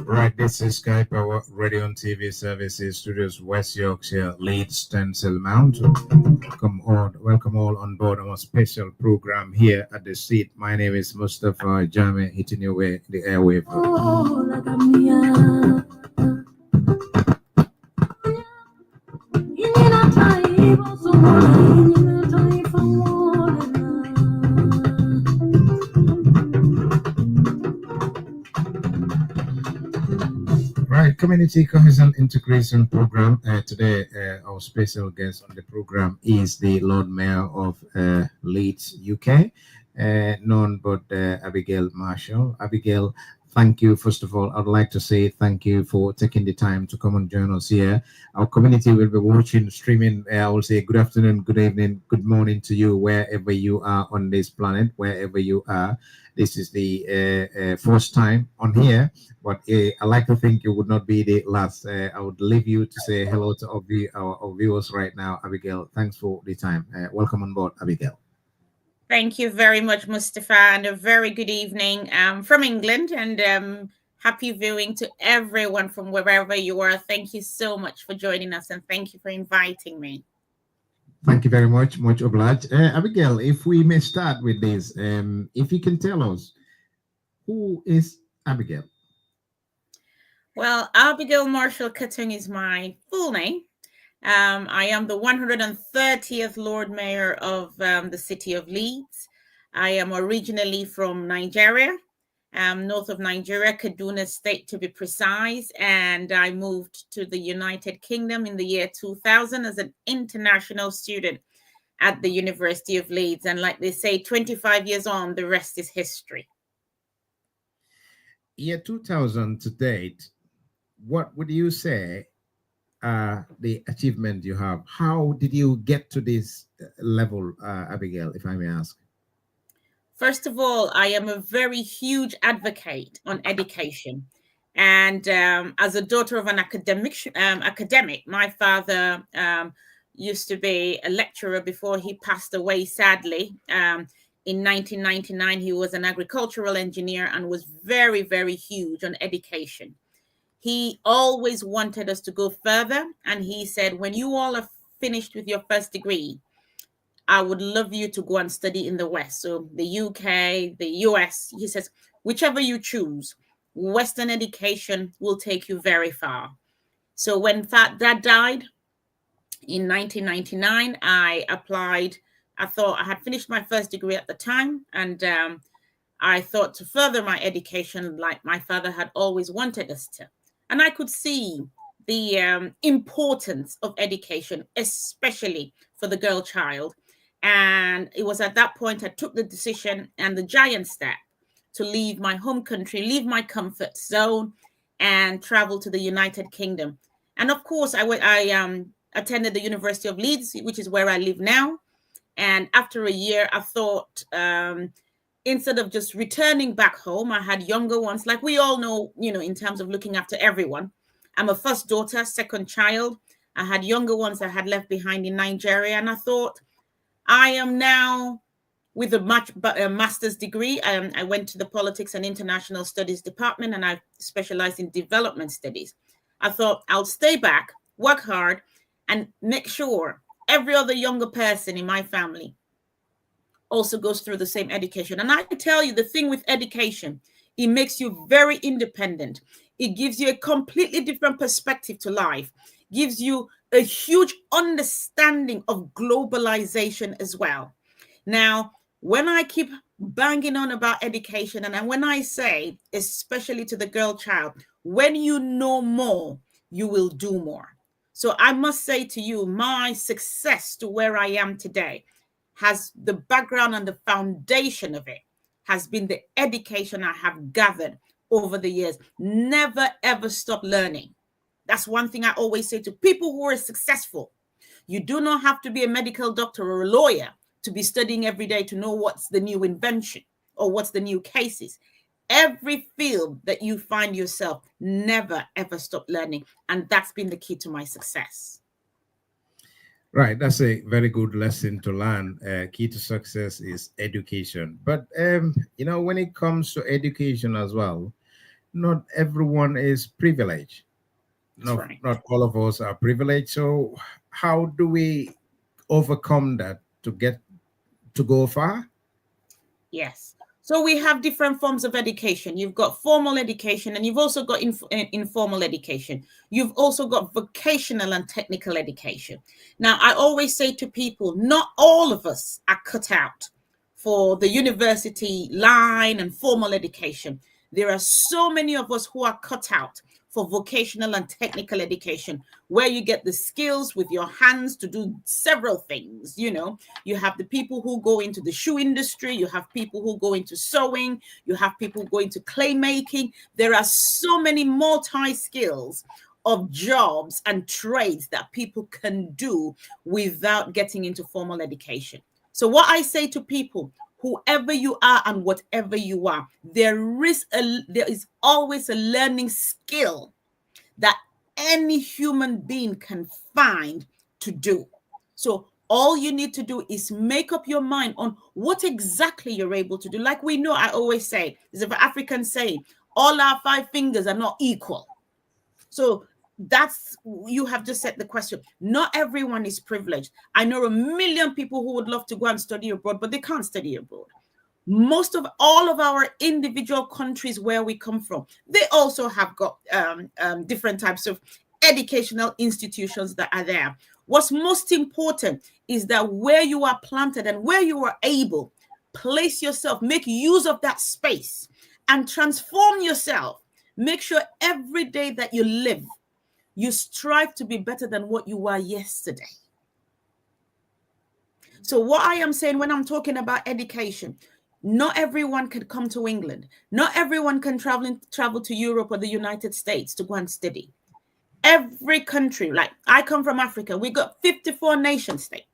Right, this is Sky Power Radio and TV Services Studios, West Yorkshire, Leeds, Stencil Mount. Welcome all on board our special program here at the seat. My name is Mustafa Jame, hitting your way the airwave. Right, Community Cohesion Integration Program. Today, our special guest on the program is the Lord Mayor of Leeds, UK, known but Abigail Marshall. Abigail, thank you. First of all, I'd like to say thank you for taking the time to come and join us here. Our community will be watching, streaming. I will say good afternoon, good evening, good morning to you, wherever you are on this planet, wherever you are. This is the first time on here, but I like to think you would not be the last. I would leave you to say hello to our viewers right now. Abigail, thanks for the time. Welcome on board, Abigail. Thank you very much, Mustafa, and a very good evening from England, and happy viewing to everyone from wherever you are. Thank you so much for joining us, and thank you for inviting me. Thank you very much. Much obliged. Abigail, if we may start with this, if you can tell us, who is Abigail? Well, Abigail Marshall Cutting is my full name. I am the 130th Lord Mayor of the city of Leeds. I am originally from Nigeria, north of Nigeria, Kaduna State to be precise, and I moved to the United Kingdom in the year 2000 as an international student at the University of Leeds. And like they say, 25 years on, the rest is history. Year 2000 to date, what would you say the achievement you have? How did you get to this level, Abigail, if I may ask? First of all, I am a very huge advocate on education. And as a daughter of an academic, my father used to be a lecturer before he passed away, sadly. In 1999, he was an agricultural engineer and was very, very huge on education. He always wanted us to go further. And he said, when you all are finished with your first degree, I would love you to go and study in the West. So the UK, the US, he says, whichever you choose, Western education will take you very far. So when Dad died in 1999, I applied. I thought I had finished my first degree at the time. And I thought to further my education like my father had always wanted us to. And I could see the importance of education, especially for the girl child. And it was at that point I took the decision and the giant step to leave my home country, leave my comfort zone, and travel to the United Kingdom. And of course, I attended the University of Leeds, which is where I live now. And after a year, I thought, instead of just returning back home, I had younger ones, like we all know, in terms of looking after everyone. I'm a first daughter, second child. I had younger ones I had left behind in Nigeria. And I thought, I am now with a master's degree. I went to the Politics and International Studies department, and I specialized in development studies. I thought I'll stay back, work hard, and make sure every other younger person in my family also goes through the same education. And I tell you, the thing with education, it makes you very independent. It gives you a completely different perspective to life, gives you a huge understanding of globalization as well. Now, when I keep banging on about education, and when I say, especially to the girl child, when you know more, you will do more. So I must say to you, my success to where I am today has the background and the foundation of it has been the education I have gathered over the years. Never, ever stop learning. That's one thing I always say to people who are successful. You do not have to be a medical doctor or a lawyer to be studying every day to know what's the new invention or what's the new cases. Every field that you find yourself, never, ever stop learning. And that's been the key to my success. Right, that's a very good lesson to learn. Key to success is education. But when it comes to education as well, not everyone is privileged. Not all of us are privileged. So how do we overcome that to get to go far? Yes. So we have different forms of education. You've got formal education, and you've also got informal education. You've also got vocational and technical education. Now, I always say to people, not all of us are cut out for the university line and formal education. There are so many of us who are cut out for vocational and technical education, where you get the skills with your hands to do several things. You have the people who go into the shoe industry, you have people who go into sewing, you have people who go into clay making. There are so many multi-skills of jobs and trades that people can do without getting into formal education. So what I say to people, whoever you are and whatever you are, there is always a learning skill that any human being can find to do. So all you need to do is make up your mind on what exactly you're able to do. Like we know, I always say, there's an African saying, all our 5 fingers are not equal. So you have just set the question. Not everyone is privileged. I know a million people who would love to go and study abroad, but they can't study abroad. All of our individual countries where we come from, they also have got different types of educational institutions that are there. What's most important is that where you are planted and where you are able, place yourself, make use of that space and transform yourself. Make sure every day that you live, you strive to be better than what you were yesterday. So what I am saying when I'm talking about education, not everyone can come to England. Not everyone can travel to Europe or the United States to go and study. Every country, like I come from Africa, we got 54 nation states.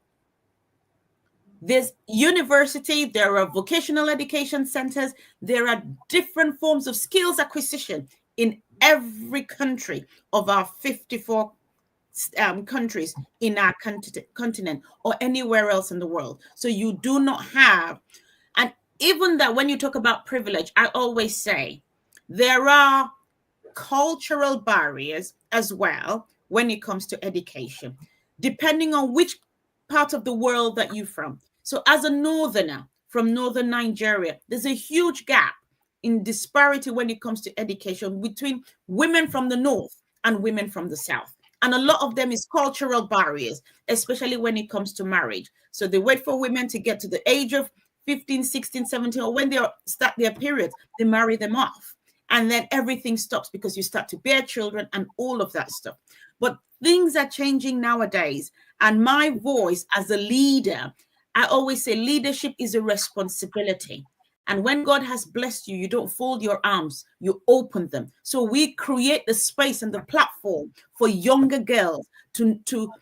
There's university, there are vocational education centers, there are different forms of skills acquisition in every country of our 54 countries in our continent or anywhere else in the world. So you do not have, and even that when you talk about privilege, I always say there are cultural barriers as well when it comes to education, depending on which part of the world that you're from. So as a northerner from northern Nigeria, there's a huge gap in disparity when it comes to education between women from the north and women from the south. And a lot of them is cultural barriers, especially when it comes to marriage. So they wait for women to get to the age of 15, 16, 17, or when they start their periods, they marry them off. And then everything stops because you start to bear children and all of that stuff. But things are changing nowadays. And my voice as a leader, I always say leadership is a responsibility. And when God has blessed you, you don't fold your arms, you open them. So we create the space and the platform for younger girls to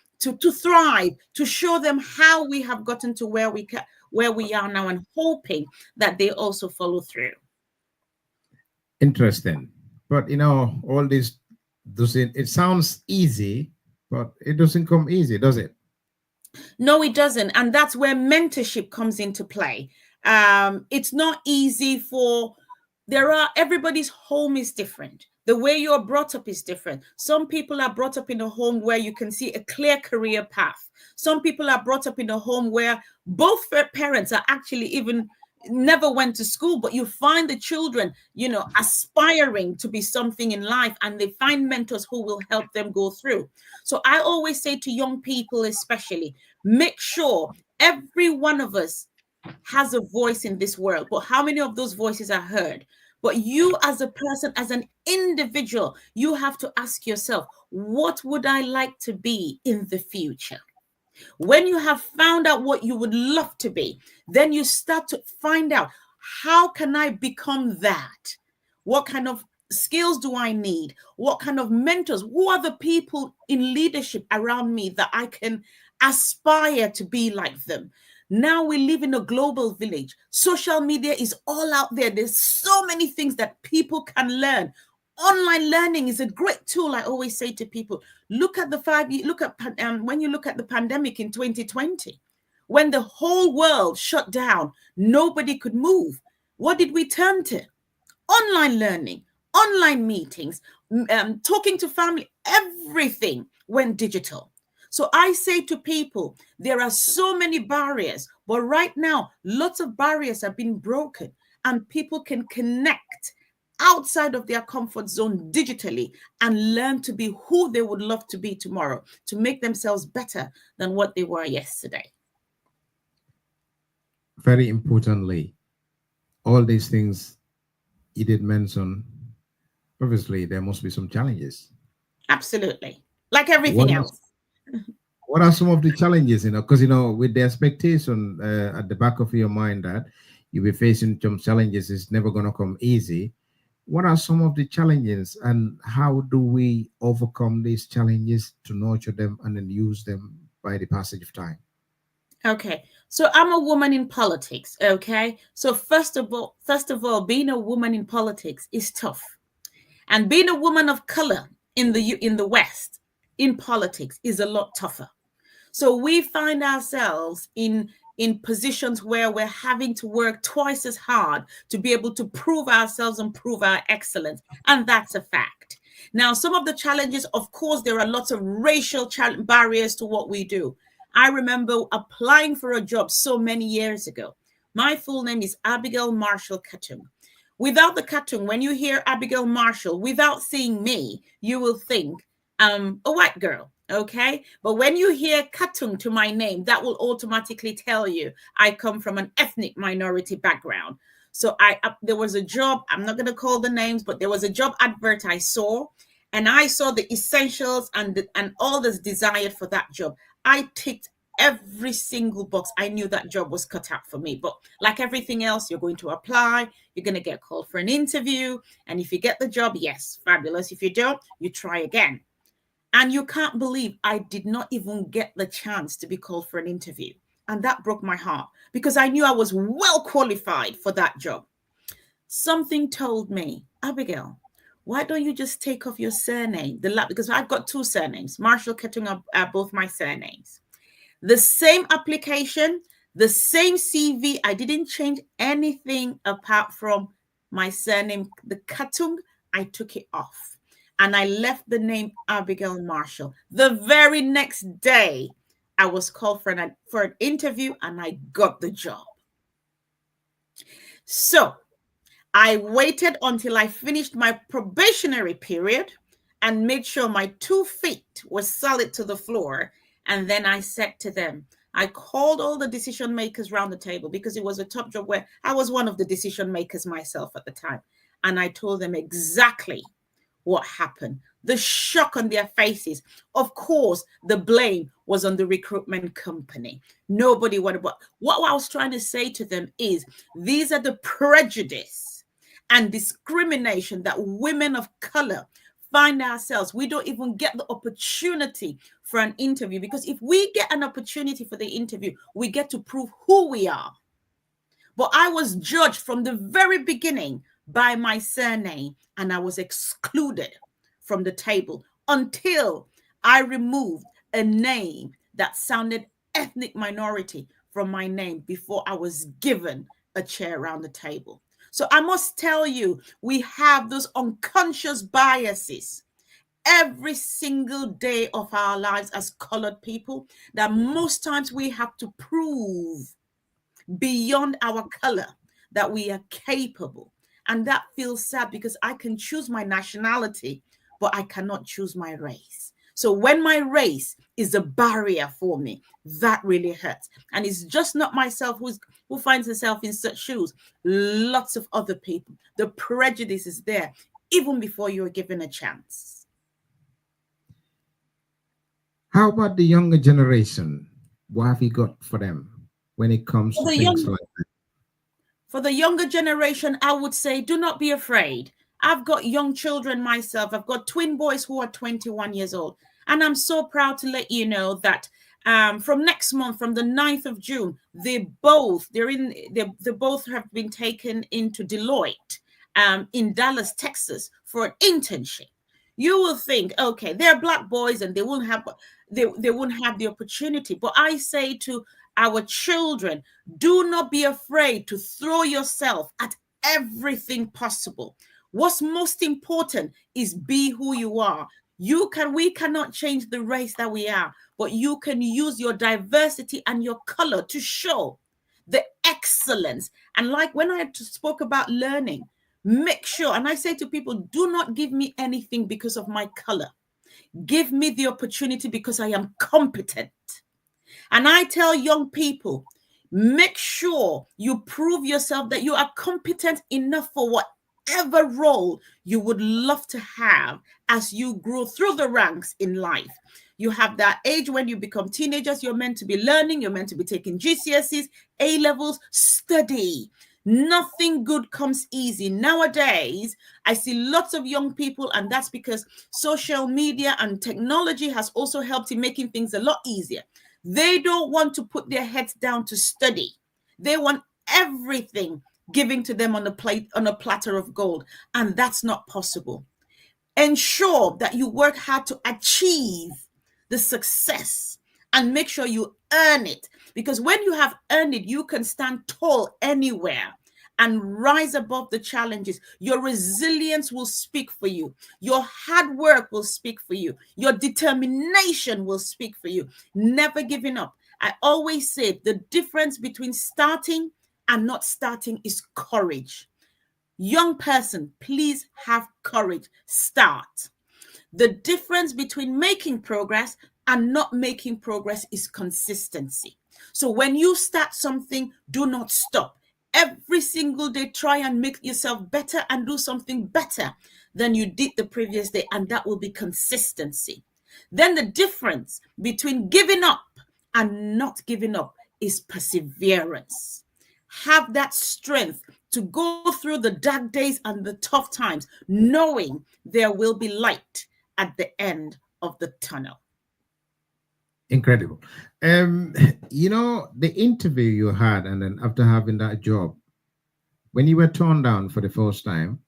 thrive, to show them how we have gotten to where we are now, and hoping that they also follow through. Interesting. But all this it sounds easy, but it doesn't come easy, does it? No, it doesn't. And that's where mentorship comes into play. It's not easy everybody's home is different. The way you're brought up is different. Some people are brought up in a home where you can see a clear career path. Some people are brought up in a home where both parents are actually even never went to school, but you find the children, aspiring to be something in life, and they find mentors who will help them go through. So I always say to young people, especially, make sure every one of us has a voice in this world, but how many of those voices are heard? But you as a person, as an individual, you have to ask yourself, what would I like to be in the future? When you have found out what you would love to be, then you start to find out, How can I become that? What kind of skills do I need? What kind of mentors? Who are the people in leadership around me that I can aspire to be like them? Now we live in a global village. Social media is all out there. There's so many things that people can learn. Online learning is a great tool. I always say to people, look at the when you look at the pandemic in 2020, when the whole world shut down, nobody could move. What did we turn to? Online learning, online meetings, talking to family, everything went digital. So I say to people, there are so many barriers, but right now, lots of barriers have been broken and people can connect outside of their comfort zone digitally and learn to be who they would love to be tomorrow, to make themselves better than what they were yesterday. Very importantly, all these things you did mention, obviously there must be some challenges. Absolutely. Like What everything are, else. what are some of the challenges, because, with the expectation at the back of your mind that you'll be facing some challenges, it's never going to come easy. What are some of the challenges and how do we overcome these challenges to nurture them and then use them by the passage of time? Okay. So I'm a woman in politics, okay? So first of all, being a woman in politics is tough. And being a woman of color in the West in politics is a lot tougher. So we find ourselves in positions where we're having to work twice as hard to be able to prove ourselves and prove our excellence. And that's a fact. Now, some of the challenges, of course, there are lots of racial barriers to what we do. I remember applying for a job so many years ago. My full name is Abigail Marshall Katung. Without the Katung, when you hear Abigail Marshall, without seeing me, you will think a white girl. Okay. But when you hear Katung to my name, that will automatically tell you I come from an ethnic minority background. So there was a job, I'm not going to call the names, but there was a job advert I saw, and I saw the essentials and all that's desired for that job. I ticked every single box. I knew that job was cut out for me. But like everything else, you're going to apply, you're going to get called for an interview. And if you get the job, yes, fabulous. If you don't, you try again. And you can't believe I did not even get the chance to be called for an interview. And that broke my heart because I knew I was well qualified for that job. Something told me, Abigail, why don't you just take off your surname? Because I've got two surnames. Marshall Ketung are both my surnames. The same application, the same CV. I didn't change anything apart from my surname, the Katung. I took it off and I left the name Abigail Marshall. The very next day, I was called for an interview and I got the job. So I waited until I finished my probationary period and made sure my 2 feet were solid to the floor. And then I said to them, I called all the decision makers around the table because it was a top job where I was one of the decision makers myself at the time. And I told them exactly what happened, the shock on their faces. Of course, the blame was on the recruitment company. Nobody wanted. What I was trying to say to them is these are the prejudice and discrimination that women of color find ourselves. We don't even get the opportunity for an interview because if we get an opportunity for the interview, we get to prove who we are. But I was judged from the very beginning by my surname and I was excluded from the table until I removed a name that sounded ethnic minority from my name before I was given a chair around the table. So I must tell you, we have those unconscious biases every single day of our lives as colored people that most times we have to prove beyond our color that we are capable. And that feels sad because I can choose my nationality, but I cannot choose my race. So when my race is a barrier for me, that really hurts. And it's just not myself who finds herself in such shoes. Lots of other people. The prejudice is there even before you're given a chance. How about the younger generation? What have you got for them when it comes to The things young like that? For the younger generation, I would say, do not be afraid. I've got young children myself. I've got twin boys who are 21 years old. And I'm so proud to let you know that from next month, from the 9th of June, they both have been taken into Deloitte in Dallas, Texas for an internship. You will think, okay, they're black boys and they won't have the opportunity. But I say to our children, do not be afraid to throw yourself at everything possible. What's most important is be who you are. We cannot change the race that we are, but you can use your diversity and your color to show the excellence. And like when I spoke about learning, make sure, and I say to people, do not give me anything because of my color. Give me the opportunity because I am competent. And I tell young people, make sure you prove yourself that you are competent enough for whatever role you would love to have as you grow through the ranks in life. You have that age when you become teenagers, you're meant to be learning, you're meant to be taking GCSEs, A levels, study. Nothing good comes easy. Nowadays, I see lots of young people, and that's because social media and technology has also helped in making things a lot easier. They don't want to put their heads down to study. They want everything given to them on a plate, on a platter of gold, and that's not possible. Ensure that you work hard to achieve the success and make sure you earn it, because when you have earned it, you can stand tall anywhere and rise above the challenges. Your resilience will speak for you. Your hard work will speak for you. Your determination will speak for you. Never giving up. I always say the difference between starting and not starting is courage. Young person, please have courage. Start. The difference between making progress and not making progress is consistency. So when you start something, do not stop. Every single day, try and make yourself better and do something better than you did the previous day, and that will be consistency. Then the difference between giving up and not giving up is perseverance. Have that strength to go through the dark days and the tough times, knowing there will be light at the end of the tunnel. Incredible. Um, the interview you had, and then after having that job, when you were turned down for the first time,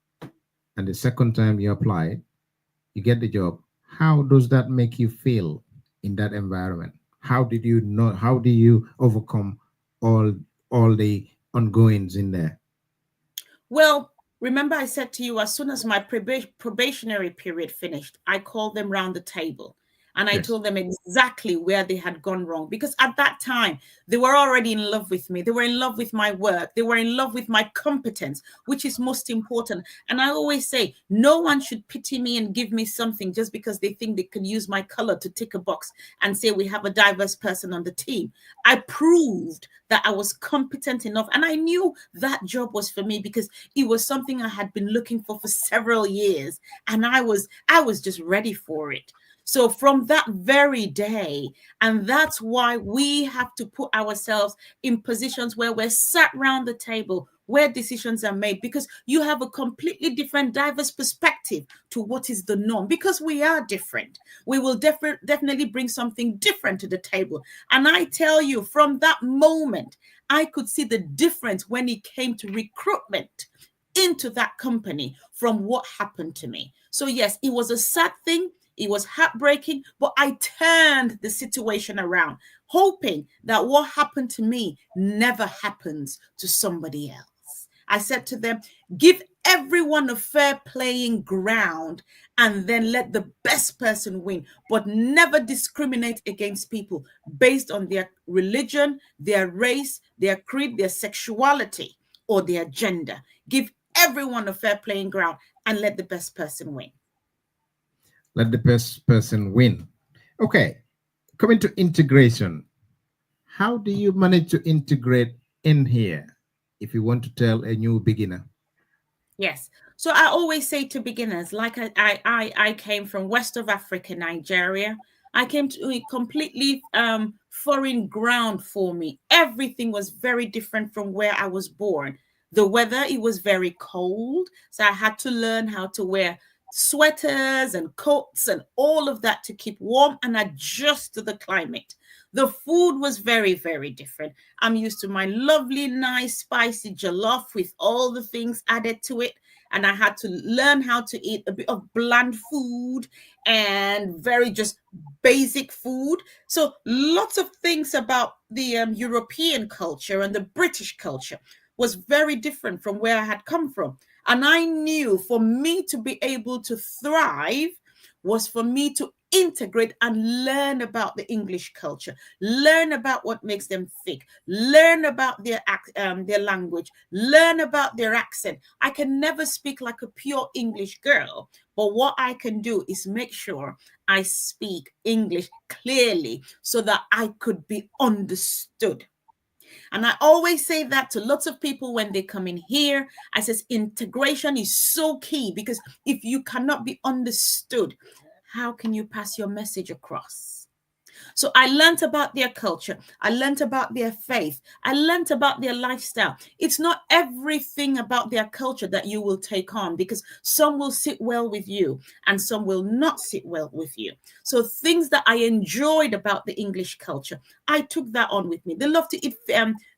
and the second time you applied, you get the job. How does that make you feel in that environment? How did you know? How do you overcome all all the ongoings in there? Well, remember I said to you, as soon as my probationary period finished, I called them round the table and I Yes. told them exactly where they had gone wrong. Because at that time, they were already in love with me. They were in love with my work. They were in love with my competence, which is most important. And I always say, no one should pity me and give me something just because they think they can use my color to tick a box and say we have a diverse person on the team. I proved that I was competent enough. And I knew that job was for me because it was something I had been looking for several years. And I was just ready for it. So from that very day, and that's why we have to put ourselves in positions where we're sat around the table, where decisions are made, because you have a completely different, diverse perspective to what is the norm, because we are different. We will definitely bring something different to the table. And I tell you, from that moment, I could see the difference when it came to recruitment into that company from what happened to me. So yes, it was a sad thing. It was heartbreaking, but I turned the situation around, hoping that what happened to me never happens to somebody else. I said to them, give everyone a fair playing ground and then let the best person win, but never discriminate against people based on their religion, their race, their creed, their sexuality, or their gender. Give everyone a fair playing ground and let the best person win. Let the best person win. Okay, coming to integration. How do you manage to integrate in here if you want to tell a new beginner? Yes. So I always say to beginners, like I came from west of Africa, Nigeria. I came to a completely foreign ground for me. Everything was very different from where I was born. The weather, it was very cold. So I had to learn how to wear sweaters and coats and all of that to keep warm and adjust to the climate. The food was very, very different. I'm used to my lovely, nice, spicy jollof with all the things added to it. And I had to learn how to eat a bit of bland food and very just basic food. So lots of things about the European culture and the British culture was very different from where I had come from. And I knew for me to be able to thrive was for me to integrate and learn about the English culture, learn about what makes them thick, learn about their language, learn about their accent. I can never speak like a pure English girl, but what I can do is make sure I speak English clearly so that I could be understood. And I always say that to lots of people when they come in here. I says integration is so key, because if you cannot be understood, how can you pass your message across? So I learned about their culture. I learned about their faith. I learned about their lifestyle. It's not everything about their culture that you will take on, because some will sit well with you and some will not sit well with you. So things that I enjoyed about the English culture, I took that on with me. They love to eat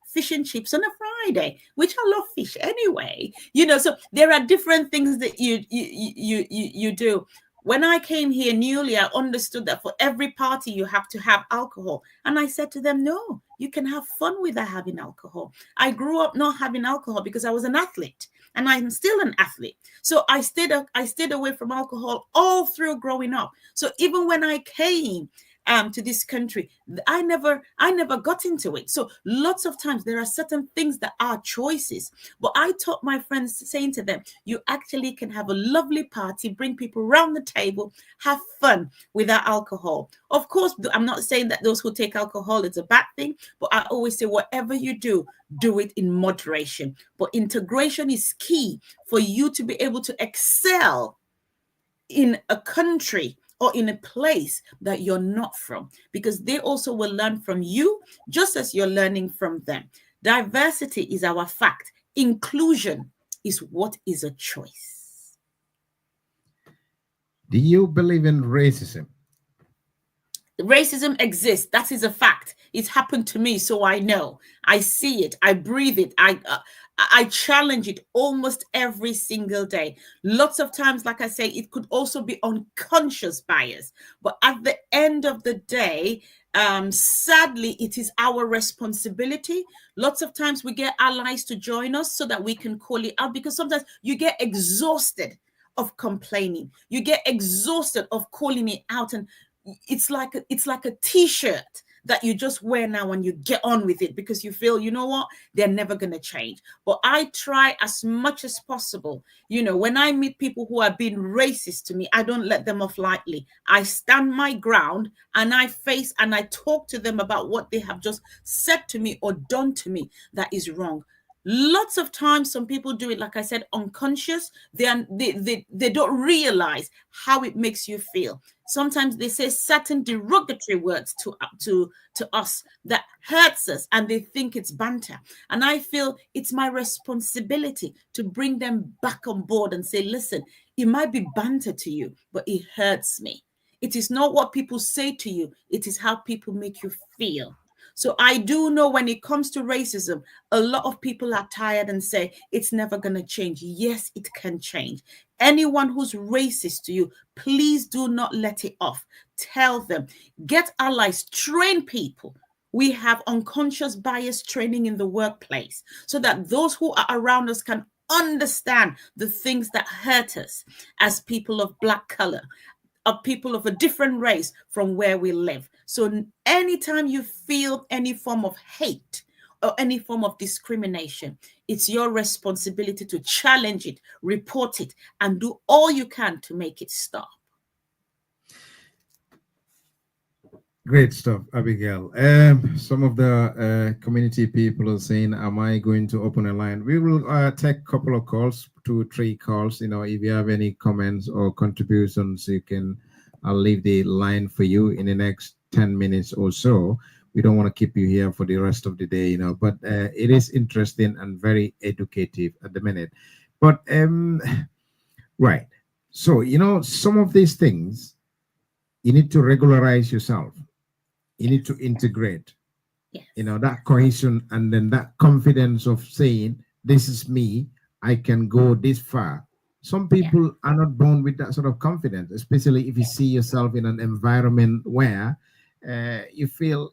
fish and chips on a Friday, which I love fish anyway. So there are different things that you do. When I came here newly, I understood that for every party you have to have alcohol. And I said to them, no, you can have fun without having alcohol. I grew up not having alcohol because I was an athlete, and I'm still an athlete. So I stayed away from alcohol all through growing up. So even when I came to this country, I never got into it. So lots of times there are certain things that are choices. But I taught my friends, saying to them, you actually can have a lovely party, bring people around the table, have fun without alcohol. Of course, I'm not saying that those who take alcohol is a bad thing, but I always say whatever you do it in moderation. But integration is key for you to be able to excel in a country or in a place that you're not from, because they also will learn from you just as you're learning from them. Diversity is our fact. Inclusion is what is a choice. Do you believe in racism? Racism exists. That is a fact. It's happened to me, so I know. I see it. I breathe it. I challenge it almost every single day. Lots of times, like I say, it could also be unconscious bias. But at the end of the day, sadly, it is our responsibility. Lots of times we get allies to join us so that we can call it out, because sometimes you get exhausted of complaining. You get exhausted of calling it out, and it's like a t-shirt that you just wear now and you get on with it because you feel, you know what, they're never going to change. But I try as much as possible. When I meet people who are being racist to me, I don't let them off lightly. I stand my ground and I face and I talk to them about what they have just said to me or done to me that is wrong. Lots of times, some people do it, like I said, unconscious. They don't realize how it makes you feel. Sometimes they say certain derogatory words to us that hurts us, and they think it's banter. And I feel it's my responsibility to bring them back on board and say, listen, it might be banter to you, but it hurts me. It is not what people say to you. It is how people make you feel. So I do know when it comes to racism, a lot of people are tired and say it's never going to change. Yes, it can change. Anyone who's racist to you, please do not let it off. Tell them, get allies, train people. We have unconscious bias training in the workplace so that those who are around us can understand the things that hurt us as people of Black color, of people of a different race from where we live. So anytime you feel any form of hate or any form of discrimination, it's your responsibility to challenge it, report it, and do all you can to make it stop. Great stuff, Abigail. Some of the community people are saying, am I going to open a line? We will take a couple of calls, 2-3 calls. If you have any comments or contributions, I'll leave the line for you in the next 10 minutes or so. we don't want to keep you here for the rest of the day, but it is interesting and very educative at the minute. But right. So, some of these things, you need to regularize yourself. You need to integrate, Yes. that cohesion, and then that confidence of saying, this is me, I can go this far. Some Yeah. people are not born with that sort of confidence, especially if you see yourself in an environment where you feel,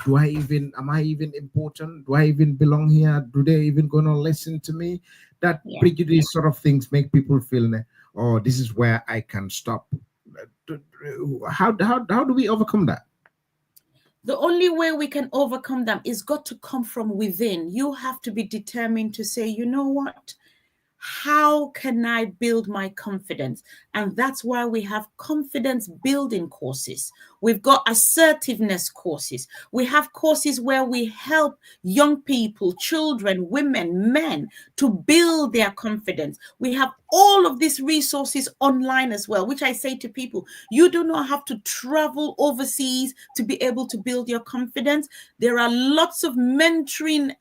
am I even important? Do I even belong here? Do they even gonna listen to me? That Yeah. prejudice sort of things make people feel, oh, this is where I can stop. How do we overcome that? The only way we can overcome them is got to come from within. You have to be determined to say, you know what? How can I build my confidence? And that's why we have confidence building courses. We've got assertiveness courses. We have courses where we help young people, children, women, men to build their confidence. We have all of these resources online as well, which I say to people, you do not have to travel overseas to be able to build your confidence. There are lots of mentoring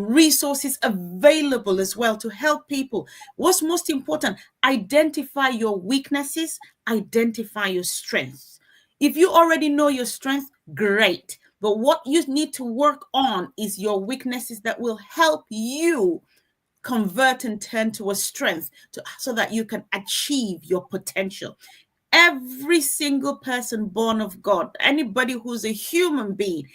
resources available as well to help people. What's most important, identify your weaknesses, identify your strengths. If you already know your strength, great. But what you need to work on is your weaknesses that will help you convert and turn to a strength so that you can achieve your potential. Every single person born of God, anybody who's a human being,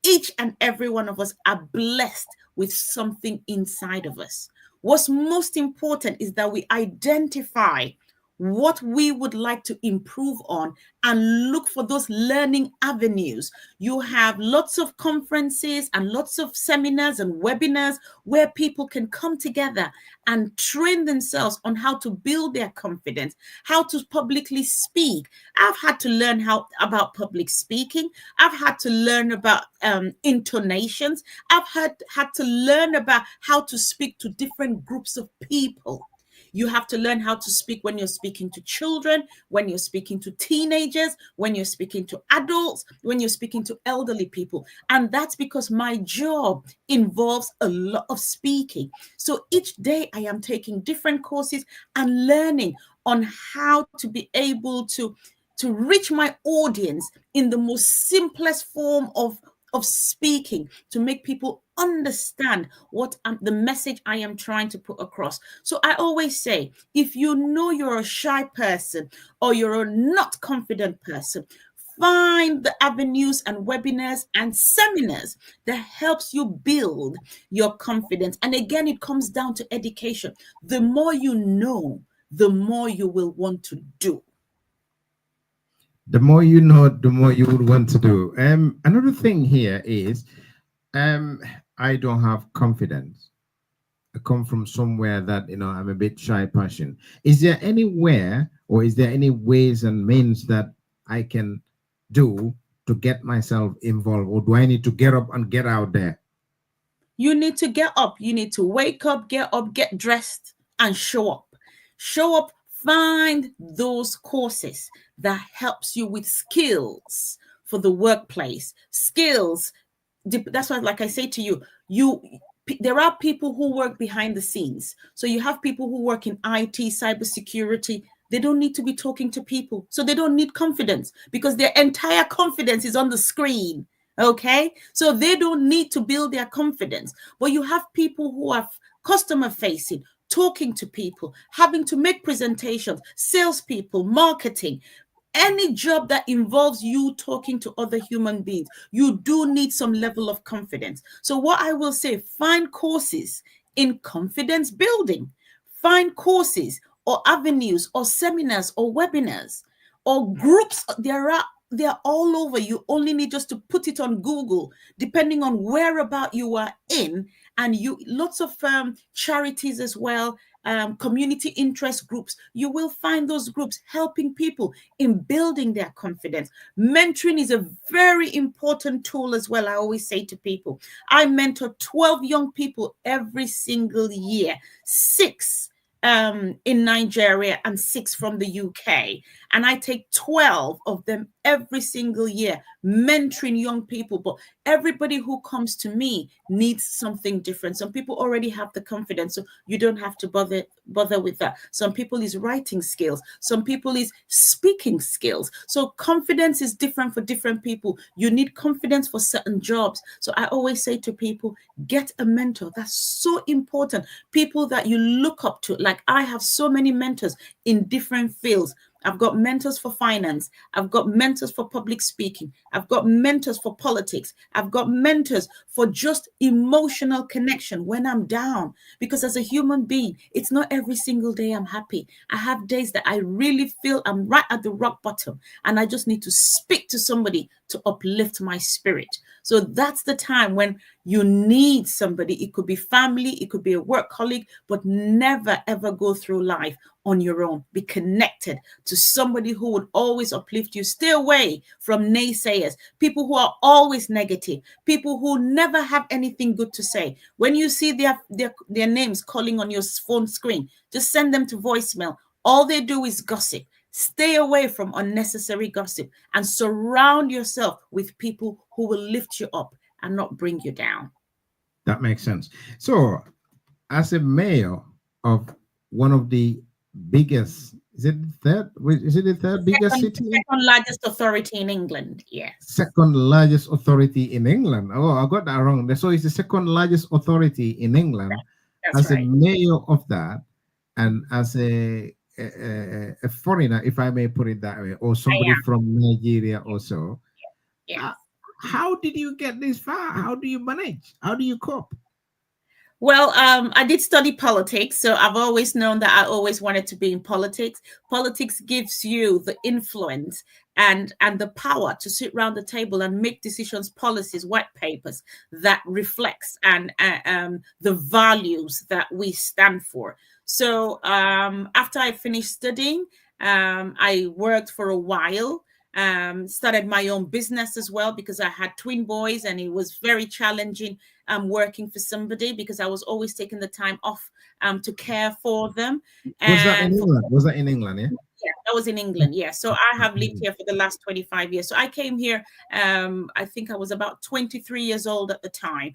each and every one of us are blessed with something inside of us. What's most important is that we identify what we would like to improve on and look for those learning avenues. You have lots of conferences and lots of seminars and webinars where people can come together and train themselves on how to build their confidence, how to publicly speak. I've had to learn about public speaking. I've had to learn about intonations. I've had to learn about how to speak to different groups of people. You have to learn how to speak when you're speaking to children, when you're speaking to teenagers, when you're speaking to adults, when you're speaking to elderly people. And that's because my job involves a lot of speaking. So each day I am taking different courses and learning on how to be able to reach my audience in the most simplest form of speaking, to make people understand what the message I am trying to put across. So I always say, if you know you're a shy person or you're a not confident person, find the avenues and webinars and seminars that helps you build your confidence. And again, it comes down to education. The more you know, the more you will want to do. The more you know, the more you would want to do. Another thing here is, I don't have confidence. I come from somewhere that I'm a bit shy person. Is there anywhere, or is there any ways and means that I can do to get myself involved, or do I need to get up and get out there? You need to get up. You need to wake up, get dressed, and show up. Show up. Find those courses that helps you with skills for the workplace. Skills. That's why, like I say to you, there are people who work behind the scenes. So you have people who work in IT, cybersecurity. They don't need to be talking to people. So they don't need confidence because their entire confidence is on the screen. Okay. So they don't need to build their confidence. But you have people who are customer facing, talking to people, having to make presentations, salespeople, marketing. Any job that involves you talking to other human beings, you do need some level of confidence. So what I will say, find courses in confidence building, find courses or avenues or seminars or webinars or groups. They're all over. You only need just to put it on Google, depending on whereabout you are in. And lots of charities as well, community interest groups. You will find those groups helping people in building their confidence. Mentoring is a very important tool as well. I always say to people, I mentor 12 young people every single year, 6 in Nigeria and 6 from the UK. And I take 12 of them every single year, mentoring young people. But everybody who comes to me needs something different. Some people already have the confidence, so you don't have to bother with that. Some people is writing skills. Some people is speaking skills. So confidence is different for different people. You need confidence for certain jobs. So I always say to people, get a mentor. That's so important. People that you look up to. Like I have so many mentors in different fields. I've got mentors for finance. I've got mentors for public speaking. I've got mentors for politics. I've got mentors for just emotional connection when I'm down. Because as a human being, it's not every single day I'm happy. I have days that I really feel I'm right at the rock bottom and I just need to speak to somebody to uplift my spirit. So that's the time when you need somebody. It could be family, it could be a work colleague, but never ever go through life on your own. Be connected to somebody who would always uplift you. Stay away from naysayers, people who are always negative, people who never have anything good to say. When you see their names calling on your phone screen, just send them to voicemail. All they do is gossip. Stay away from unnecessary gossip and surround yourself with people who will lift you up and not bring you down. That makes sense. So, as a mayor of one of the biggest, is it the third biggest city? Second largest authority in England, yes. Second largest authority in England. Oh, I got that wrong. So it's the second largest authority in England. That's as right. a mayor of that, and as a foreigner, if I may put it that way, or somebody from Nigeria also. Yeah. How did you get this far? How do you manage? How do you cope? Well, I did study politics, so I've always known that I always wanted to be in politics. Politics gives you the influence and the power to sit around the table and make decisions, policies, white papers that reflects and the values that we stand for. So after I finished studying, I worked for a while. Started my own business as well because I had twin boys and it was very challenging working for somebody because I was always taking the time off to care for them. Was that in England? Was that in England? Yeah. Yeah, that was in England. Yeah. So I have lived here for the last 25 years. So I came here, I think I was about 23 years old at the time.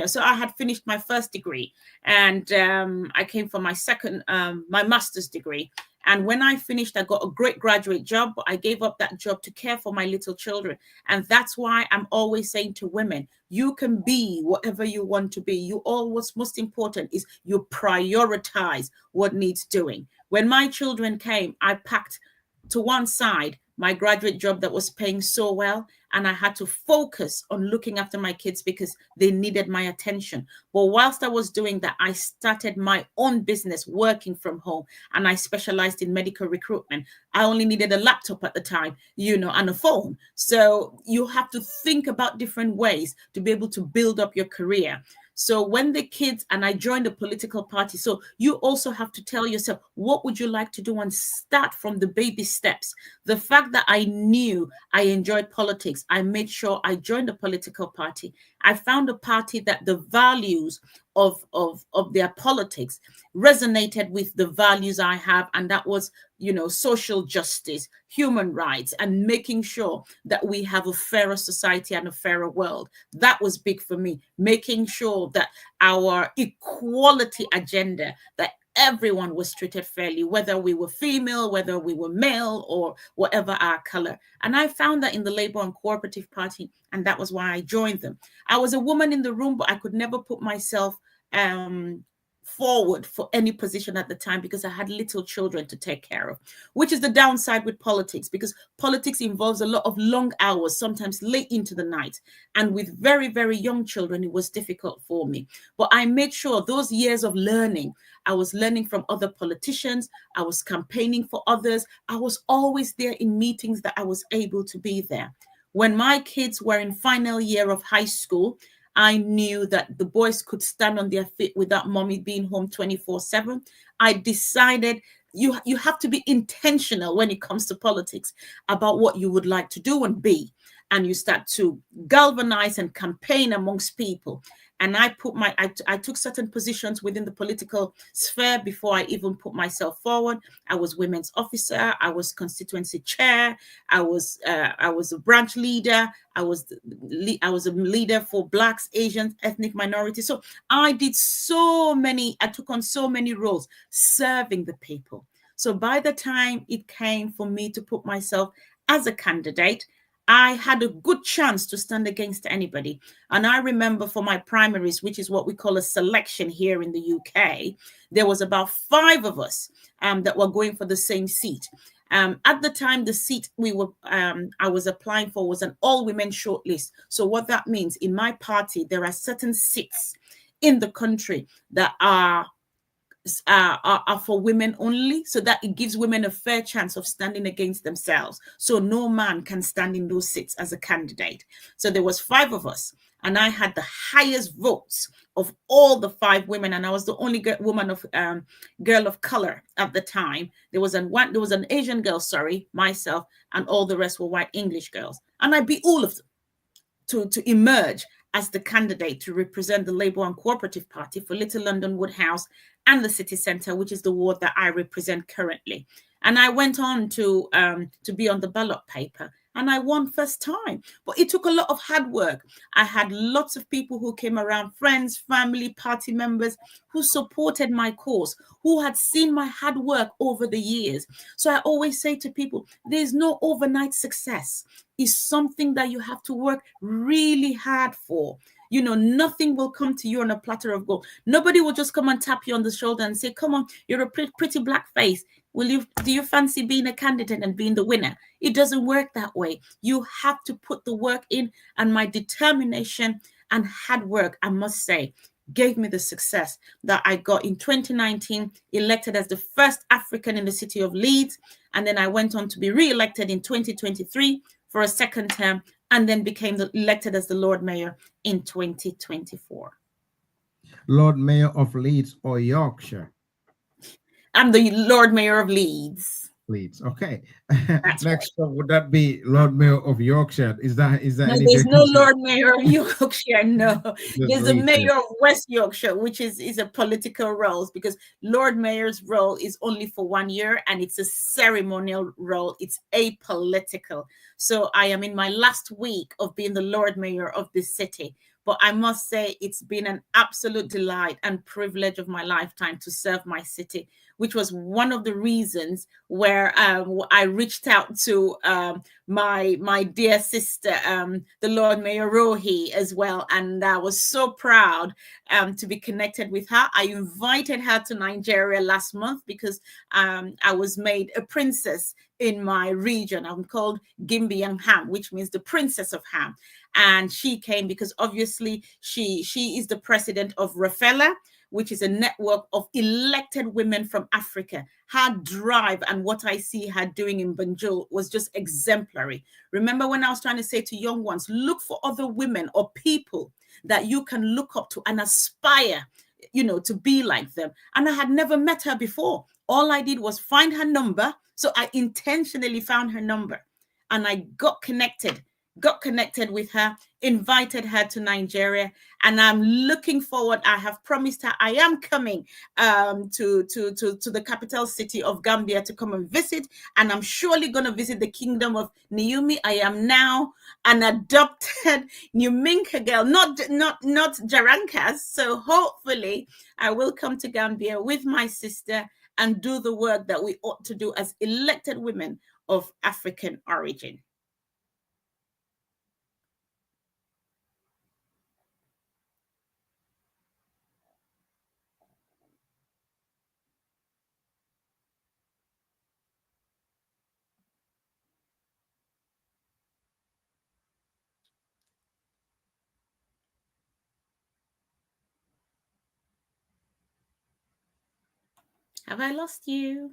So I had finished my first degree and I came for my second, my master's degree. And when I finished, I got a great graduate job, but I gave up that job to care for my little children. And that's why I'm always saying to women, you can be whatever you want to be. You always, most important is you prioritize what needs doing. When my children came, I packed to one side my graduate job that was paying so well, and I had to focus on looking after my kids because they needed my attention. But whilst I was doing that, I started my own business working from home, and I specialized in medical recruitment. I only needed a laptop at the time, and a phone. So you have to think about different ways to be able to build up your career. So when the kids, and I joined a political party, so you also have to tell yourself, what would you like to do, and start from the baby steps. The fact that I knew I enjoyed politics, I made sure I joined a political party. I found a party that the values of their politics resonated with the values I have, and that was social justice, human rights, and making sure that we have a fairer society and a fairer world. That was big for me, making sure that our equality agenda, that everyone was treated fairly, whether we were female, whether we were male, or whatever our color. And I found that in the Labour and Cooperative Party, and that was why I joined them. I was a woman in the room, but I could never put myself forward for any position at the time because I had little children to take care of, which is the downside with politics, because politics involves a lot of long hours, sometimes late into the night. And with very, very young children, it was difficult for me. But I made sure those years of learning, I was learning from other politicians. I was campaigning for others. I was always there in meetings that I was able to be there. When my kids were in final year of high school, I knew that the boys could stand on their feet without mommy being home 24/7. I decided you have to be intentional when it comes to politics about what you would like to do and be. and you start to galvanize and campaign amongst people. And I took certain positions within the political sphere before I even put myself forward. I was women's officer, I was constituency chair, I was a branch leader, I was a leader for Blacks, Asians, ethnic minorities. So I took on so many roles serving the people. So by the time it came for me to put myself as a candidate, I had a good chance to stand against anybody. And I remember for my primaries, which is what we call a selection here in the UK, there was about 5 of us that were going for the same seat. At the time, the seat I was applying for was an all-women shortlist. So what that means, in my party, there are certain seats in the country that are for women only, so that it gives women a fair chance of standing against themselves. So no man can stand in those seats as a candidate. So there was 5 of us, and I had the highest votes of all the 5 women, and I was the only girl of color at the time. There was an Asian girl, myself, and all the rest were white English girls, and I beat all of them to emerge as the candidate to represent the Labour and Cooperative Party for Little London Woodhouse and the city centre, which is the ward that I represent currently. And I went on to be on the ballot paper, and I won first time. But it took a lot of hard work. I had lots of people who came around, friends, family, party members, who supported my cause, who had seen my hard work over the years. So I always say to people, there's no overnight success. It's something that you have to work really hard for. You know, nothing will come to you on a platter of gold. Nobody will just come and tap you on the shoulder and say, come on, you're a pretty black face. Do you fancy being a candidate and being the winner? It doesn't work that way. You have to put the work in, and my determination and hard work, I must say, gave me the success that I got in 2019, elected as the first African in the city of Leeds. And then I went on to be re-elected in 2023 for a second term, and then became elected as the Lord Mayor in 2024. Lord Mayor of Leeds or Yorkshire? I'm the Lord Mayor of Leeds. Leeds. Okay. That's Next up, would that be Lord Mayor of Yorkshire? Is that No, any there's no vacancy? Lord Mayor of Yorkshire. No, Just there's a Leeds. Mayor of West Yorkshire, which is a political role, because Lord Mayor's role is only for 1 year, and it's a ceremonial role. It's apolitical. So I am in my last week of being the Lord Mayor of this city. But I must say, it's been an absolute delight and privilege of my lifetime to serve my city, which was one of the reasons where I reached out to my dear sister, the Lord Mayor Rohi, as well. And I was so proud to be connected with her. I invited her to Nigeria last month because I was made a princess in my region. I'm called Gimbi and Ham, which means the princess of Ham. And she came because obviously she is the president of Rafela, which is a network of elected women from Africa. Her drive and what I see her doing in Banjul was just exemplary. Remember when I was trying to say to young ones, look for other women or people that you can look up to and aspire, to be like them. And I had never met her before. All I did was find her number. So I intentionally found her number, and I got connected with her, invited her to Nigeria, and I'm looking forward. I have promised her I am coming to the capital city of Gambia to come and visit, and I'm surely going to visit the kingdom of Niumi. I am now an adopted Nyuminka girl, not Jarankas. So hopefully I will come to Gambia with my sister and do the work that we ought to do as elected women of African origin. Have I lost you?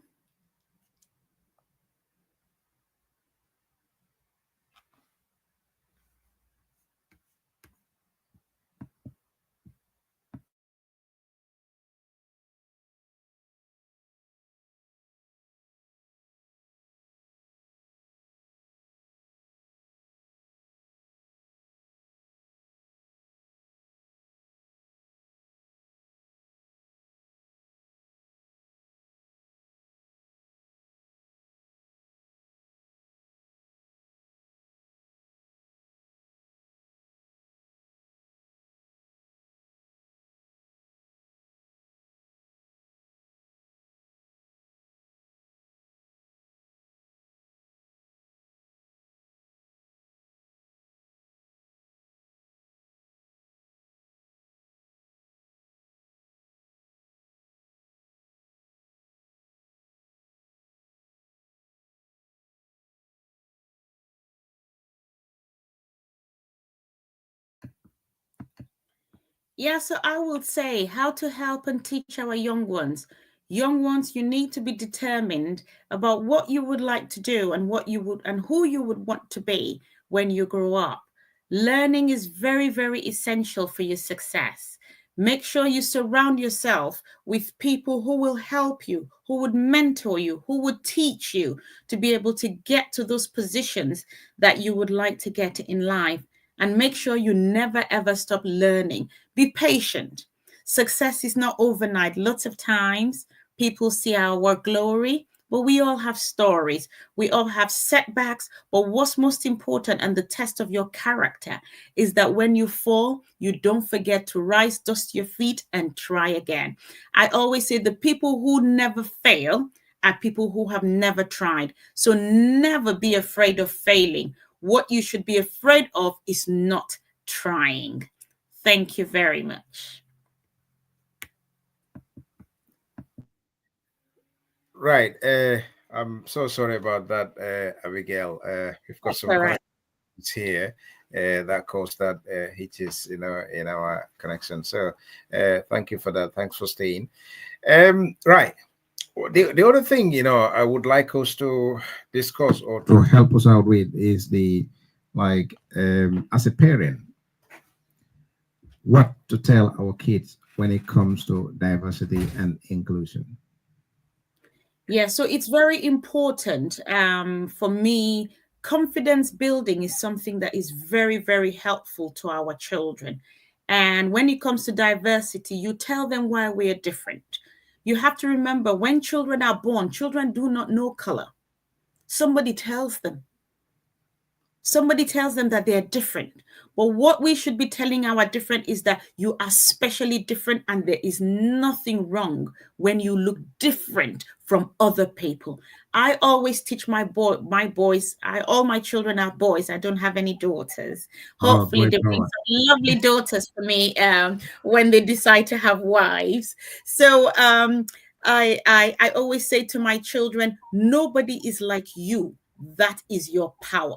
Yeah, so I would say how to help and teach our young ones. Young ones, you need to be determined about what you would like to do and what you would and who you would want to be when you grow up. Learning is very, very essential for your success. Make sure you surround yourself with people who will help you, who would mentor you, who would teach you to be able to get to those positions that you would like to get in life. And make sure you never ever stop learning. Be patient. Success is not overnight. Lots of times people see our glory, but we all have stories. We all have setbacks. But what's most important and the test of your character is that when you fall, you don't forget to rise, dust your feet, and try again. I always say the people who never fail are people who have never tried. So never be afraid of failing. What you should be afraid of is not trying. Thank you very much. Right. I'm so sorry about that, Abigail. We've got That's some all right. connections here that caused that hitches, in our connection. So thank you for that. Thanks for staying. Right. The other thing, I would like us to discuss or to help us out with is the, like, as a parent, what to tell our kids when it comes to diversity and inclusion. Yeah, so it's very important for me. Confidence building is something that is very, very helpful to our children. And when it comes to diversity, you tell them why we are different. You have to remember when children are born, children do not know color. Somebody tells them. Somebody tells them that they're different. But what we should be telling our different is that you are specially different and there is nothing wrong when you look different from other people. I always teach my boys, all my children are boys. I don't have any daughters. Oh, Hopefully great they bring power. some lovely daughters for me when they decide to have wives. So I always say to my children, nobody is like you. That is your power.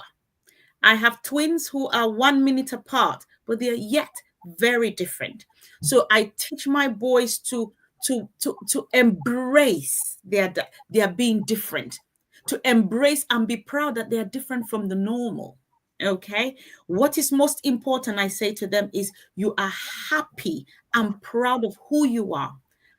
I have twins who are 1 minute apart, but they are yet very different. So I teach my boys to embrace their being different, to embrace and be proud that they are different from the normal. Okay. What is most important, I say to them, is you are happy and proud of who you are.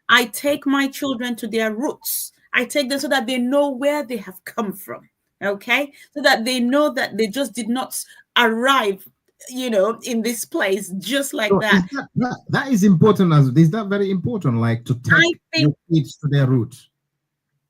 I take my children to their roots. I take them so that they know where they have come from. Okay, so that they know that they just did not arrive, in this place just like So is that. that is important, as is that very important, like to I take think your kids to their roots?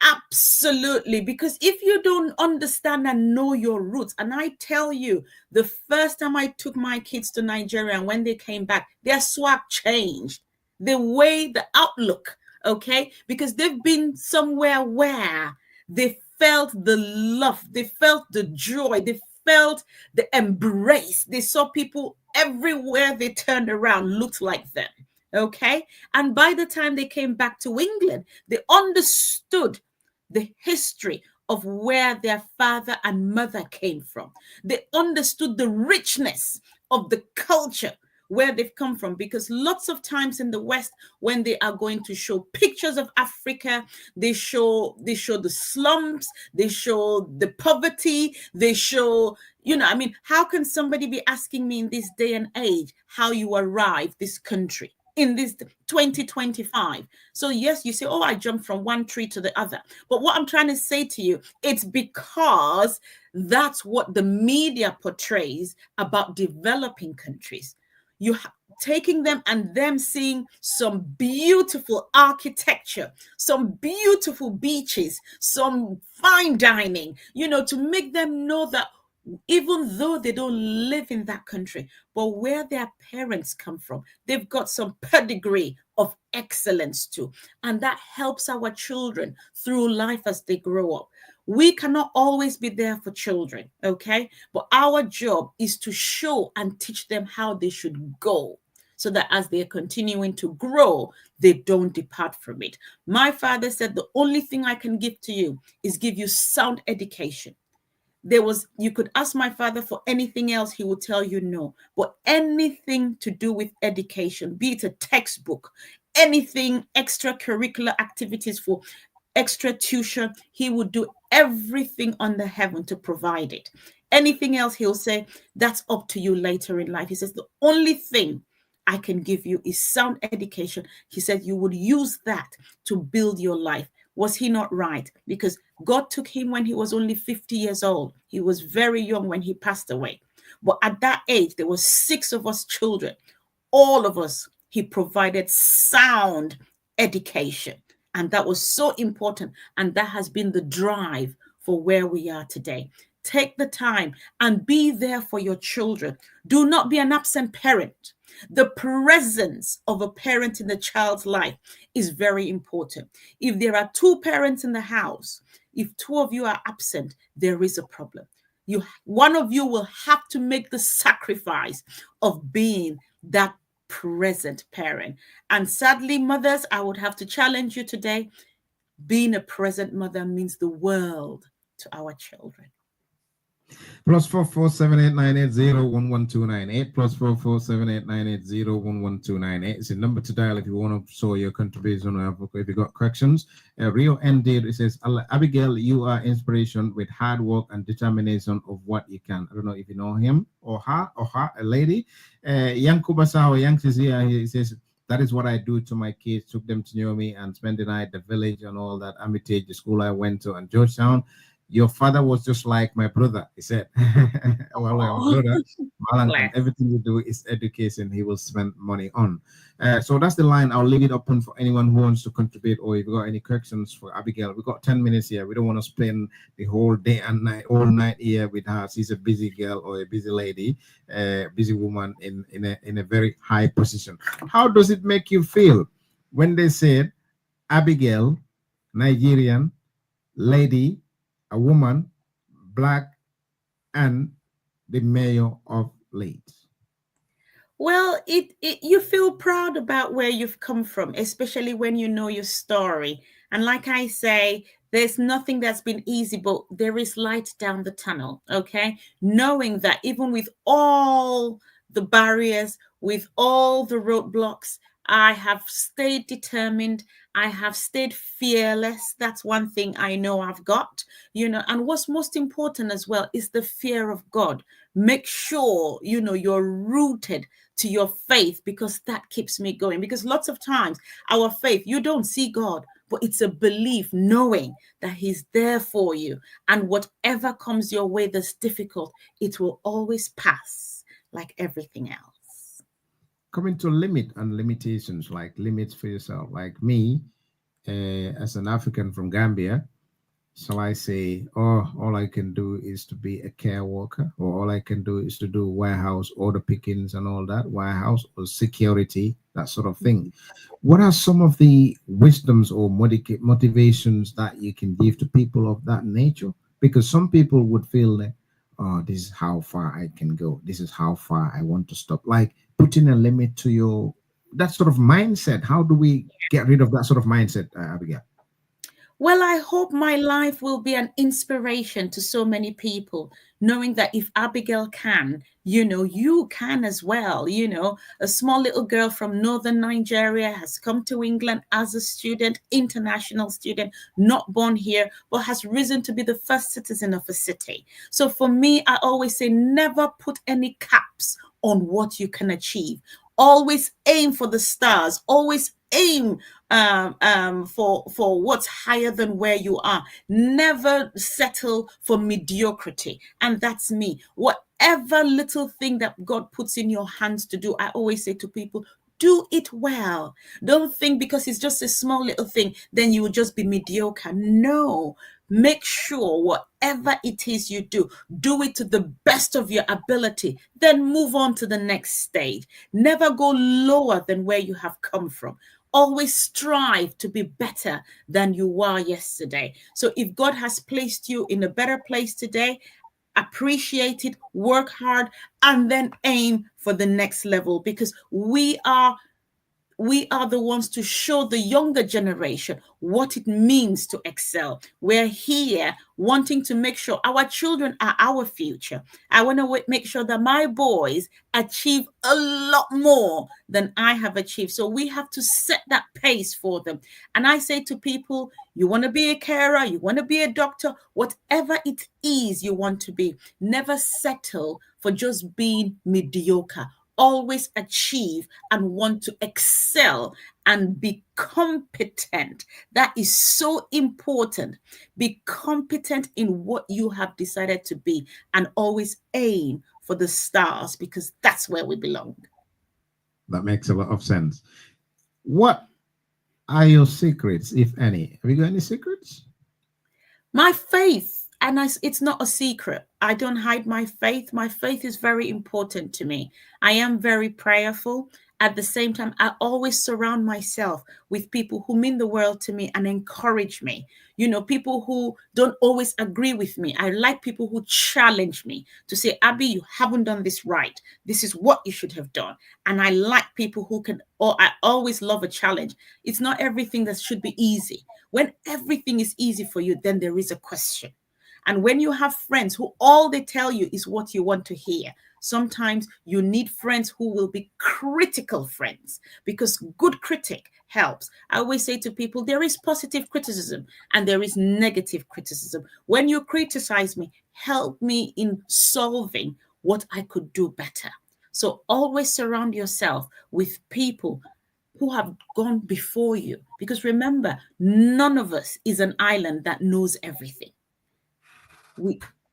absolutely, because if you don't understand and know your roots, and I tell you, the first time I took my kids to Nigeria and when they came back, their swag changed, the way, the outlook, okay, because they've been somewhere where they felt the love, they felt the joy, they felt the embrace. They saw people everywhere they turned around looked like them. Okay. And by the time they came back to England, they understood the history of where their father and mother came from. They understood the richness of the culture where they've come from, because lots of times in the West, when they are going to show pictures of Africa, they show the slums, they show the poverty, they show, I mean, how can somebody be asking me in this day and age how you arrived this country in this 2025? So yes, you say, oh, I jumped from one tree to the other. But what I'm trying to say to you, it's because that's what the media portrays about developing countries. You taking them and them seeing some beautiful architecture, some beautiful beaches, some fine dining, to make them know that even though they don't live in that country, but where their parents come from, they've got some pedigree of excellence too. And that helps our children through life as they grow up. We cannot always be there for children, okay? But our job is to show and teach them how they should go, so that as they're continuing to grow, they don't depart from it. My father said, the only thing I can give to you is give you sound education. You could ask my father for anything else, he would tell you no. But anything to do with education, be it a textbook, anything extracurricular activities for extra tuition, he would do everything under heaven to provide it. Anything else, he'll say, that's up to you later in life. He says, the only thing I can give you is sound education. He said, you would use that to build your life. Was he not right? Because God took him when he was only 50 years old. He was very young when he passed away. But at that age, there were 6 of us children. All of us, he provided sound education. And that was so important. And that has been the drive for where we are today. Take the time and be there for your children. Do not be an absent parent. The presence of a parent in the child's life is very important. If there are 2 parents in the house, if 2 of you are absent, there is a problem. One of you will have to make the sacrifice of being that present parent. And sadly, mothers, I would have to challenge you today. Being a present mother means the world to our children. +447898011298 +447898011298 is the number to dial if you want to show your contribution or if you got questions. Rio Indeed, it says, Abigail, you are inspiration with hard work and determination of what you can. I don't know if you know him or her, a lady. Yankuba Sawa Yanks is here. He says, that is what I do to my kids, took them to know me and spend the night at the village and all that. Armitage, the school I went to, and Georgetown. Your father was just like my brother, he said. Well, my brother, Malang, and everything you do is education, he will spend money on. So that's the line. I'll leave it open for anyone who wants to contribute, or if you got any questions for Abigail. We got 10 minutes here. We don't want to spend the whole day and night, all night here with her. She's a busy girl or a busy lady, busy woman in a very high position. How does it make you feel when they said Abigail, Nigerian, lady, a woman, black, and the mayor of Leeds? Well, you feel proud about where you've come from, especially when you know your story. And like I say, there's nothing that's been easy, but there is light down the tunnel, okay? Knowing that even with all the barriers, with all the roadblocks, I have stayed determined. I have stayed fearless. That's one thing I know I've got, and what's most important as well is the fear of God. Make sure, you're rooted to your faith, because that keeps me going. Because lots of times our faith, you don't see God, but it's a belief knowing that he's there for you. And whatever comes your way that's difficult, it will always pass like everything else. Coming to limit and limitations, like limits for yourself, like me, as an African from Gambia, shall I say, oh, all I can do is to be a care worker, or all I can do is to do warehouse order pickings and all that, warehouse or security, that sort of thing. What are some of the wisdoms or motivations that you can give to people of that nature? Because some people would feel that, oh, this is how far I can go. This is how far I want to stop. Like putting a limit to that sort of mindset. How do we get rid of that sort of mindset, Abigail? Well, I hope my life will be an inspiration to so many people, knowing that if Abigail can, you can as well. A small little girl from northern Nigeria has come to England as a student, international student, not born here, but has risen to be the first citizen of a city. So for me, I always say, never put any caps on what you can achieve. Always aim for the stars. Always aim for what's higher than where you are. Never settle for mediocrity. And that's me. Whatever little thing that God puts in your hands to do, I always say to people, do it well. Don't think because it's just a small little thing, then you will just be mediocre. No. Make sure whatever it is you do it to the best of your ability. Then move on to the next stage. Never go lower than where you have come from. Always strive to be better than you were yesterday. So if God has placed you in a better place today, appreciate it, work hard, and then aim for the next level, because we are we are the ones to show the younger generation what it means to excel. We're here wanting to make sure our children are our future. I want to make sure that my boys achieve a lot more than I have achieved. So we have to set that pace for them. And I say to people, you want to be a carer, you want to be a doctor, whatever it is you want to be, never settle for just being mediocre. Always achieve and want to excel and be competent. That is so important. Be competent in what you have decided to be and always aim for the stars because that's where we belong. That makes a lot of sense. What are your secrets, if any? Have you got any secrets? My faith, and it's not a secret. I don't hide my faith. My faith is very important to me. I am very prayerful. At the same time, I always surround myself with people who mean the world to me and encourage me. People who don't always agree with me. I like people who challenge me to say, Abby, you haven't done this right. This is what you should have done. And I like people who can, or I always love a challenge. It's not everything that should be easy. When everything is easy for you, then there is a question. And when you have friends who all they tell you is what you want to hear, sometimes you need friends who will be critical friends because good critic helps. I always say to people, there is positive criticism and there is negative criticism. When you criticize me, help me in solving what I could do better. So always surround yourself with people who have gone before you. Because remember, none of us is an island that knows everything.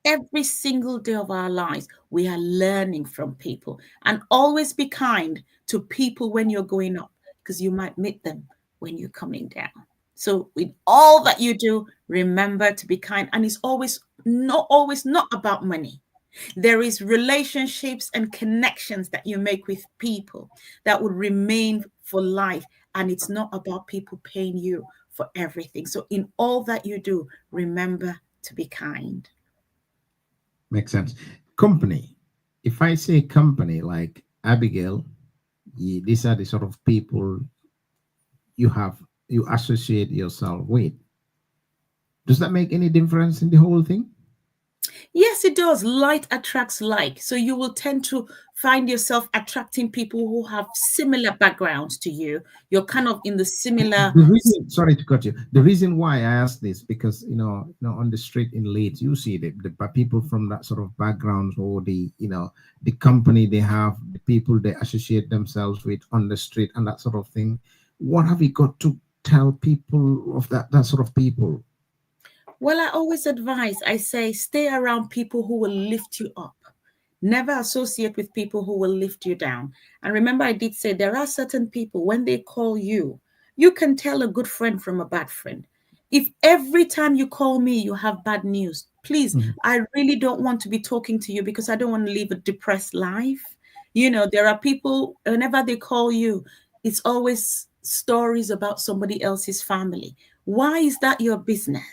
Every single day of our lives, we are learning from people. And always be kind to people when you're going up, because you might meet them when you're coming down. So with all that you do, remember to be kind. And it's always not about money. There is relationships and connections that you make with people that will remain for life. And it's not about people paying you for everything. So in all that you do, remember to be kind. Makes sense. Company. If I say company like Abigail, these are the sort of people you associate yourself with. Does that make any difference in the whole thing? Yes, it does. Light attracts like. So you will tend to find yourself attracting people who have similar backgrounds to you. You're kind of in the similar. The reason, sorry to cut you. The reason why I ask this because on the street in Leeds, you see the people from that sort of backgrounds or the company they have, the people they associate themselves with on the street and that sort of thing. What have you got to tell people of that sort of people? Well, I always advise, I say, stay around people who will lift you up. Never associate with people who will lift you down. And remember, I did say there are certain people, when they call you, you can tell a good friend from a bad friend. If every time you call me, you have bad news, please, I really don't want to be talking to you because I don't want to live a depressed life. There are people, whenever they call you, it's always stories about somebody else's family. Why is that your business?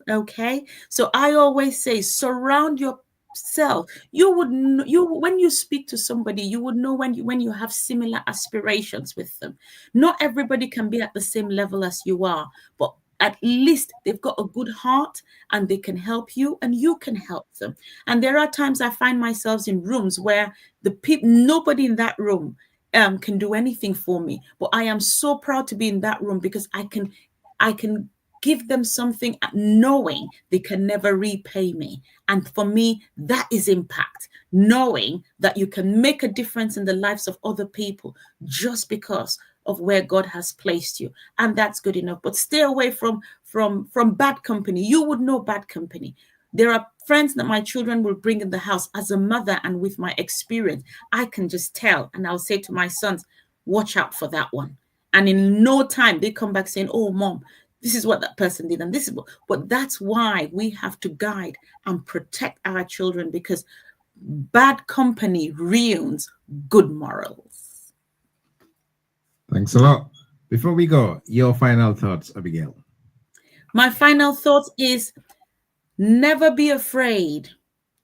Okay. So I always say, surround yourself. When you speak to somebody, you would know when you have similar aspirations with them. Not everybody can be at the same level as you are, but at least they've got a good heart and they can help you and you can help them. And there are times I find myself in rooms where nobody in that room can do anything for me, but I am so proud to be in that room because I can give them something knowing they can never repay me. And for me, that is impact, knowing that you can make a difference in the lives of other people just because of where God has placed you. And that's good enough. But stay away from bad company. You would know bad company. There are friends that my children will bring in the house. As a mother and with my experience, I can just tell. And I'll say to my sons, watch out for that one. And in no time, they come back saying, oh, mom, this is what that person did. And this is but that's why we have to guide and protect our children, because bad company ruins good morals. Thanks a lot. Before we go, your final thoughts, Abigail. My final thought is never be afraid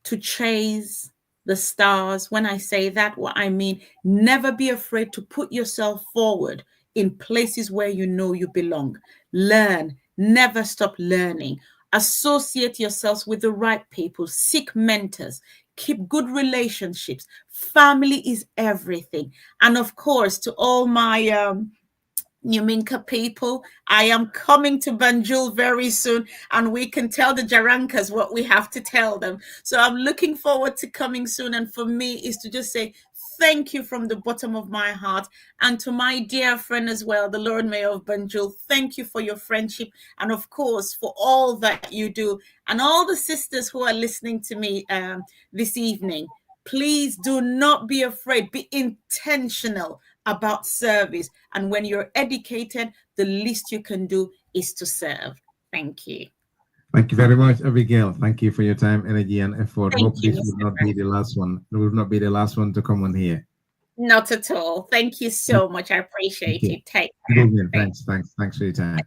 to chase the stars. When I say that, what I mean, never be afraid to put yourself forward in places where you know you belong. Learn, never stop learning. Associate yourselves with the right people, seek mentors, keep good relationships. Family is everything. And of course, to all my Numinka people, I am coming to Banjul very soon, and we can tell the Jarankas what we have to tell them. So I'm looking forward to coming soon. And for me, is to just say thank you from the bottom of my heart. And to my dear friend as well, the Lord Mayor of Banjul, thank you for your friendship. And of course, for all that you do. And all the sisters who are listening to me this evening, please do not be afraid. Be intentional about service. And when you're educated, the least you can do is to serve. Thank you. Thank you very much, Abigail. Thank you for your time, energy, and effort. Thank Hope you, this Mr. will not be the last one. It will not be the last one to come on here. Not at all. Thank you so much. I appreciate it. Take care. Thanks for your time.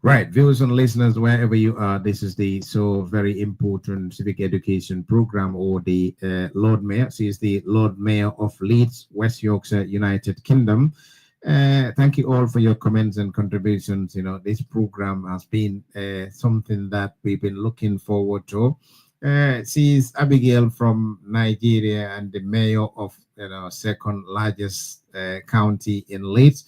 Right, viewers and listeners, wherever you are, this is the so very important civic education program, or the Lord Mayor. She is the Lord Mayor of Leeds, West Yorkshire, United Kingdom. Thank you all for your comments and contributions. You know, this program has been something that we've been looking forward to. She's Abigail from Nigeria and the mayor of second largest county in Leeds,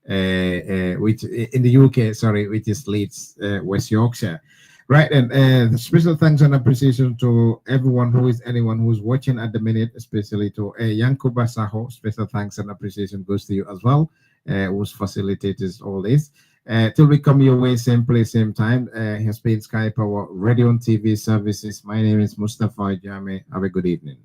which in the UK, sorry, which is Leeds, West Yorkshire. Right, and special thanks and appreciation to anyone who's watching at the minute, especially to Yankuba Saho. Special thanks and appreciation goes to you as well, who's facilitated all this. Till we come your way, same place, same time. Has been Sky Power Radio and TV services. My name is Mustafa Jame. Have a good evening.